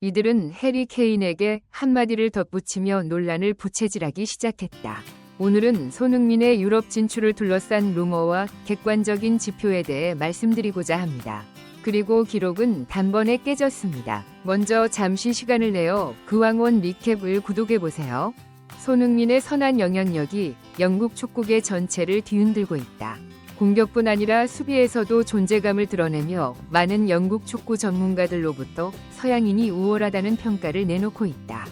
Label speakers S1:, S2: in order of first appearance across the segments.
S1: 이들은 해리 케인에게 한마디를 덧붙이며 논란을 부채질하기 시작했다. 오늘은 손흥민의 유럽 진출을 둘러싼 루머와 객관적인 지표에 대해 말씀드리고자 합니다. 그리고 기록은 단번에 깨졌습니다. 먼저 잠시 시간을 내어 그왕원 리캡을 구독해보세요. 손흥민의 선한 영향력이 영국 축구계 전체를 뒤흔들고 있다. 공격뿐 아니라 수비에서도 존재감을 드러내며 많은 영국 축구 전문가들로부터 서양인이 우월하다는 평가를 내놓고 있다.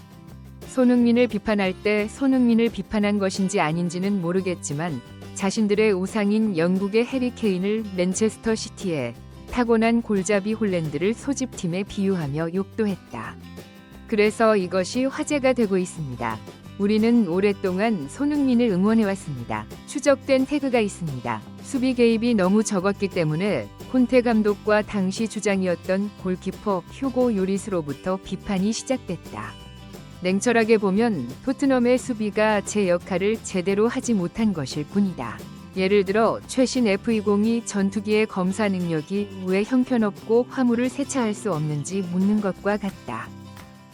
S1: 손흥민을 비판할 때 손흥민을 비판한 것인지 아닌지는 모르겠지만 자신들의 우상인 영국의 해리 케인을 맨체스터 시티에 타고난 골잡이 홀랜드를 소집팀에 비유하며 욕도 했다. 그래서 이것이 화제가 되고 있습니다. 우리는 오랫동안 손흥민을 응원해왔습니다. 추적된 태그가 있습니다. 수비 개입이 너무 적었기 때문에 콘테 감독과 당시 주장이었던 골키퍼 휴고 요리스로부터 비판이 시작됐다. 냉철하게 보면 토트넘의 수비가 제 역할을 제대로 하지 못한 것일 뿐이다. 예를 들어 최신 F20이 전투기의 검사 능력이 왜 형편없고 화물을 세차할 수 없는지 묻는 것과 같다.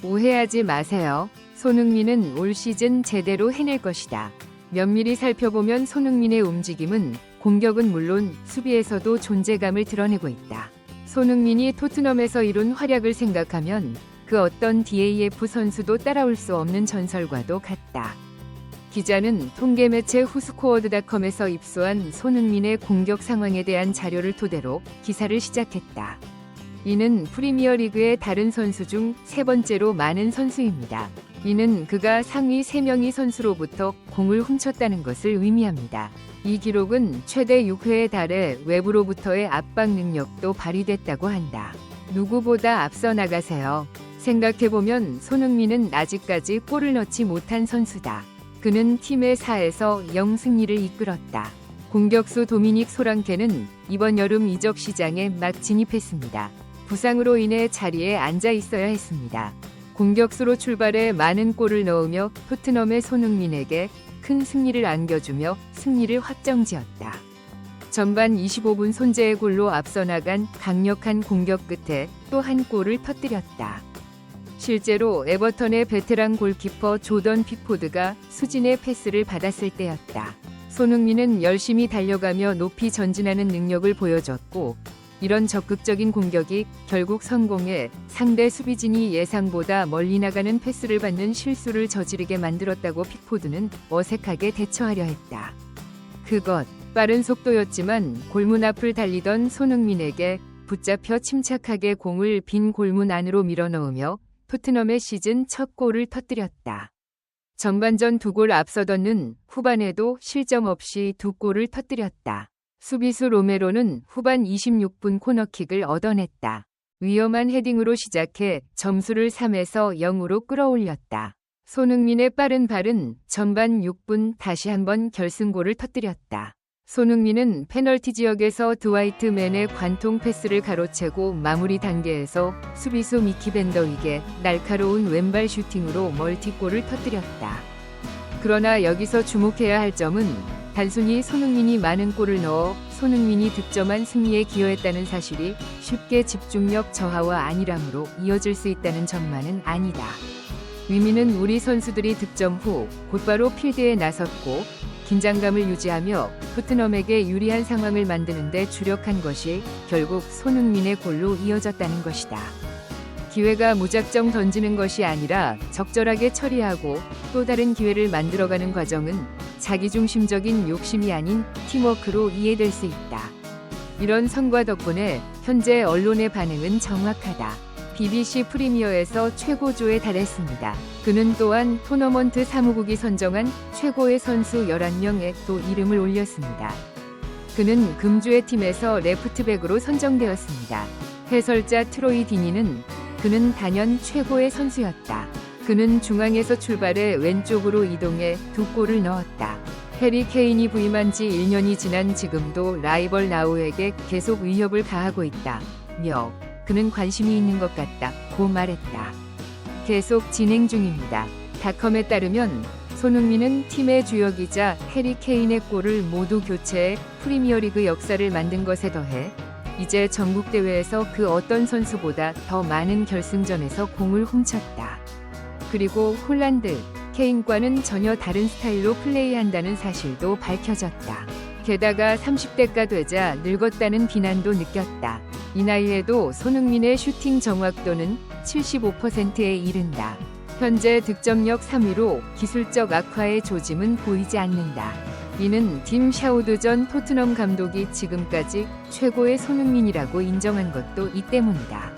S1: 오해하지 마세요. 손흥민은 올 시즌 제대로 해낼 것이다. 면밀히 살펴보면 손흥민의 움직임은 공격은 물론 수비에서도 존재감을 드러내고 있다. 손흥민이 토트넘에서 이룬 활약을 생각하면 그 어떤 DAF 선수도 따라올 수 없는 전설과도 같다. 기자는 통계 매체 후스코어드닷컴에서 입수한 손흥민의 공격 상황에 대한 자료를 토대로 기사를 시작했다. 이는 프리미어리그의 다른 선수 중 세 번째로 많은 선수입니다. 이는 그가 상위 3명의 선수로부터 공을 훔쳤다는 것을 의미합니다. 이 기록은 최대 6회에 달해 외부로부터의 압박 능력도 발휘됐다고 한다. 누구보다 앞서 나가세요. 생각해보면 손흥민은 아직까지 골을 넣지 못한 선수다. 그는 팀의 4에서 0 승리를 이끌었다. 공격수 도미닉 소랑케는 이번 여름 이적 시장에 막 진입했습니다. 부상으로 인해 자리에 앉아 있어야 했습니다. 공격수로 출발해 많은 골을 넣으며 토트넘의 손흥민에게 큰 승리를 안겨주며 승리를 확정지었다. 전반 25분 손재의 골로 앞서 나간 강력한 공격 끝에 또 한 골을 터뜨렸다. 실제로 에버턴의 베테랑 골키퍼 조던 픽포드가 수진의 패스를 받았을 때였다. 손흥민은 열심히 달려가며 높이 전진하는 능력을 보여줬고 이런 적극적인 공격이 결국 성공해 상대 수비진이 예상보다 멀리 나가는 패스를 받는 실수를 저지르게 만들었다고 픽포드는 어색하게 대처하려 했다. 그것 빠른 속도였지만 골문 앞을 달리던 손흥민에게 붙잡혀 침착하게 공을 빈 골문 안으로 밀어넣으며 토트넘의 시즌 첫 골을 터뜨렸다. 전반전 2골 앞서던 후반에도 실점 없이 2골을 터뜨렸다. 수비수 로메로는 후반 26분 코너킥을 얻어냈다. 위험한 헤딩으로 시작해 점수를 3에서 0으로 끌어올렸다. 손흥민의 빠른 발은 전반 6분 다시 한번 결승골을 터뜨렸다. 손흥민은 페널티 지역에서 드와이트맨의 관통 패스를 가로채고 마무리 단계에서 수비수 미키 밴더윅의 날카로운 왼발 슈팅으로 멀티골을 터뜨렸다. 그러나 여기서 주목해야 할 점은 단순히 손흥민이 많은 골을 넣어 손흥민이 득점한 승리에 기여했다는 사실이 쉽게 집중력 저하와 안일함으로 이어질 수 있다는 점만은 아니다. 의미는 우리 선수들이 득점 후 곧바로 필드에 나섰고 긴장감을 유지하며 토트넘에게 유리한 상황을 만드는 데 주력한 것이 결국 손흥민의 골로 이어졌다는 것이다. 기회가 무작정 던지는 것이 아니라 적절하게 처리하고 또 다른 기회를 만들어가는 과정은 자기중심적인 욕심이 아닌 팀워크로 이해될 수 있다. 이런 성과 덕분에 현재 언론의 반응은 정확하다. BBC 프리미어에서 최고조에 달했습니다. 그는 또한 토너먼트 사무국이 선정한 최고의 선수 11명에 또 이름을 올렸습니다. 그는 금주의 팀에서 레프트백으로 선정되었습니다. 해설자 트로이 디니는 그는 단연 최고의 선수였다. 그는 중앙에서 출발해 왼쪽으로 이동해 2골을 넣었다. 해리 케인이 부임한 지 1년이 지난 지금도 라이벌 나우에게 계속 위협을 가하고 있다며 그는 관심이 있는 것 같다고 말했다. 계속 진행 중입니다. 닷컴에 따르면 손흥민은 팀의 주역이자 해리 케인의 골을 모두 교체해 프리미어리그 역사를 만든 것에 더해 이제 전국대회에서 그 어떤 선수보다 더 많은 결승전에서 공을 훔쳤다. 그리고 홀란드, 케인과는 전혀 다른 스타일로 플레이한다는 사실도 밝혀졌다. 게다가 30대가 되자 늙었다는 비난도 느꼈다. 이 나이에도 손흥민의 슈팅 정확도는 75%에 이른다. 현재 득점력 3위로 기술적 악화의 조짐은 보이지 않는다. 이는 팀 샤우드 전 토트넘 감독이 지금까지 최고의 손흥민이라고 인정한 것도 이 때문이다.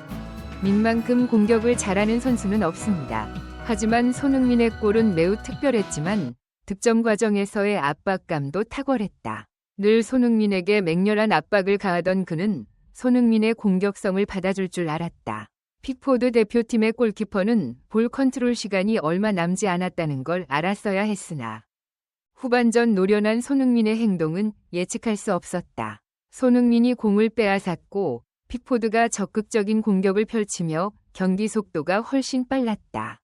S1: 민만큼 공격을 잘하는 선수는 없습니다. 하지만 손흥민의 골은 매우 특별했지만 득점 과정에서의 압박감도 탁월했다. 늘 손흥민에게 맹렬한 압박을 가하던 그는 손흥민의 공격성을 받아줄 줄 알았다. 픽포드 대표팀의 골키퍼는 볼 컨트롤 시간이 얼마 남지 않았다는 걸 알았어야 했으나 후반전 노련한 손흥민의 행동은 예측할 수 없었다. 손흥민이 공을 빼앗았고 픽포드가 적극적인 공격을 펼치며 경기 속도가 훨씬 빨랐다.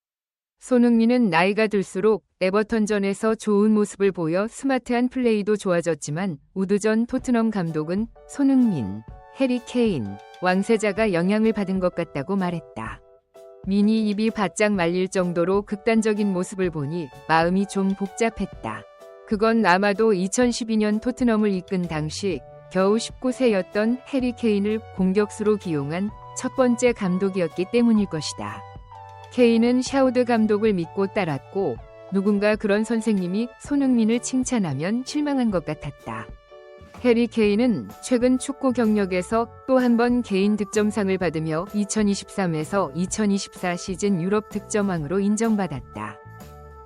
S1: 손흥민은 나이가 들수록 에버턴전에서 좋은 모습을 보여 스마트한 플레이도 좋아졌지만 우드 전 토트넘 감독은 손흥민, 해리 케인, 왕세자가 영향을 받은 것 같다고 말했다. 민이 입이 바짝 말릴 정도로 극단적인 모습을 보니 마음이 좀 복잡했다. 그건 아마도 2012년 토트넘을 이끈 당시 겨우 19세였던 해리 케인을 공격수로 기용한 첫 번째 감독이었기 때문일 것이다. 케인은 샤우드 감독을 믿고 따랐고 누군가 그런 선생님이 손흥민을 칭찬하면 실망한 것 같았다. 해리 케인은 최근 축구 경력에서 또 한 번 개인 득점상을 받으며 2023에서 2024 시즌 유럽 득점왕으로 인정받았다.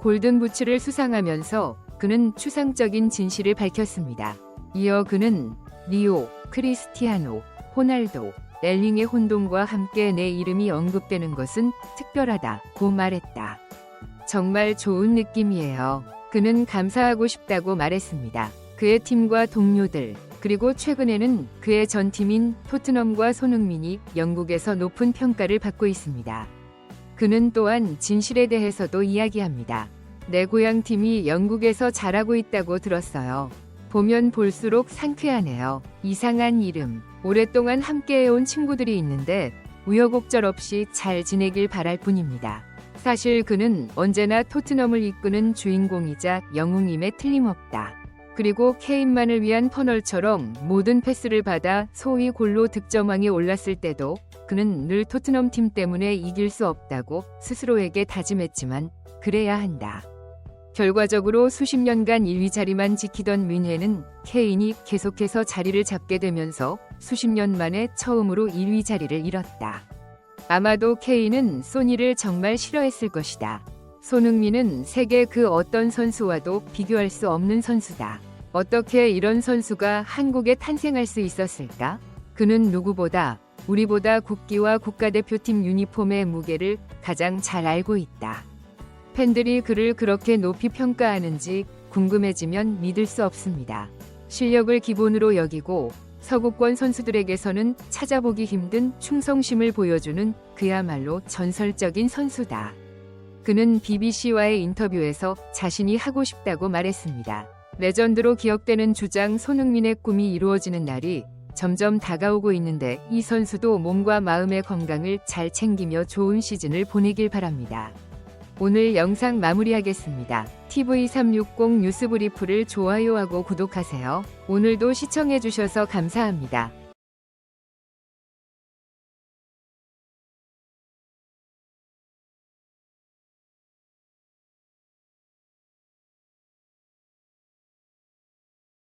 S1: 골든부츠를 수상하면서 그는 추상적인 진실을 밝혔습니다. 이어 그는 리오, 크리스티아노, 호날두, 엘링의 혼돈과 함께 내 이름이 언급되는 것은 특별하다고 말했다. 정말 좋은 느낌이에요. 그는 감사하고 싶다고 말했습니다. 그의 팀과 동료들, 그리고 최근에는 그의 전 팀인 토트넘과 손흥민이 영국에서 높은 평가를 받고 있습니다. 그는 또한 진실에 대해서도 이야기합니다. 내 고향팀이 영국에서 잘하고 있다고 들었어요. 보면 볼수록 상쾌하네요. 이상한 이름. 오랫동안 함께해온 친구들이 있는데 우여곡절 없이 잘 지내길 바랄 뿐입니다. 사실 그는 언제나 토트넘을 이끄는 주인공이자 영웅임에 틀림없다. 그리고 케인만을 위한 퍼널처럼 모든 패스를 받아 소위 골로 득점왕에 올랐을 때도 그는 늘 토트넘 팀 때문에 이길 수 없다고 스스로에게 다짐했지만 그래야 한다. 결과적으로 수십 년간 1위 자리만 지키던 뮌헨은 케인이 계속해서 자리를 잡게 되면서 수십 년 만에 처음으로 1위 자리를 잃었다. 아마도 케인은 소니를 정말 싫어했을 것이다. 손흥민은 세계 그 어떤 선수와도 비교할 수 없는 선수다. 어떻게 이런 선수가 한국에 탄생할 수 있었을까? 그는 누구보다 우리보다 국기와 국가대표팀 유니폼의 무게를 가장 잘 알고 있다. 팬들이 그를 그렇게 높이 평가하는지 궁금해지면 믿을 수 없습니다. 실력을 기본으로 여기고 서구권 선수들에게서는 찾아보기 힘든 충성심을 보여주는 그야말로 전설적인 선수다. 그는 BBC와의 인터뷰에서 자신이 하고 싶다고 말했습니다. 레전드로 기억되는 주장 손흥민의 꿈이 이루어지는 날이 점점 다가오고 있는데 이 선수도 몸과 마음의 건강을 잘 챙기며 좋은 시즌을 보내길 바랍니다. 오늘 영상 마무리하겠습니다. TV360 뉴스브리프를 좋아요하고 구독하세요. 오늘도 시청해주셔서 감사합니다.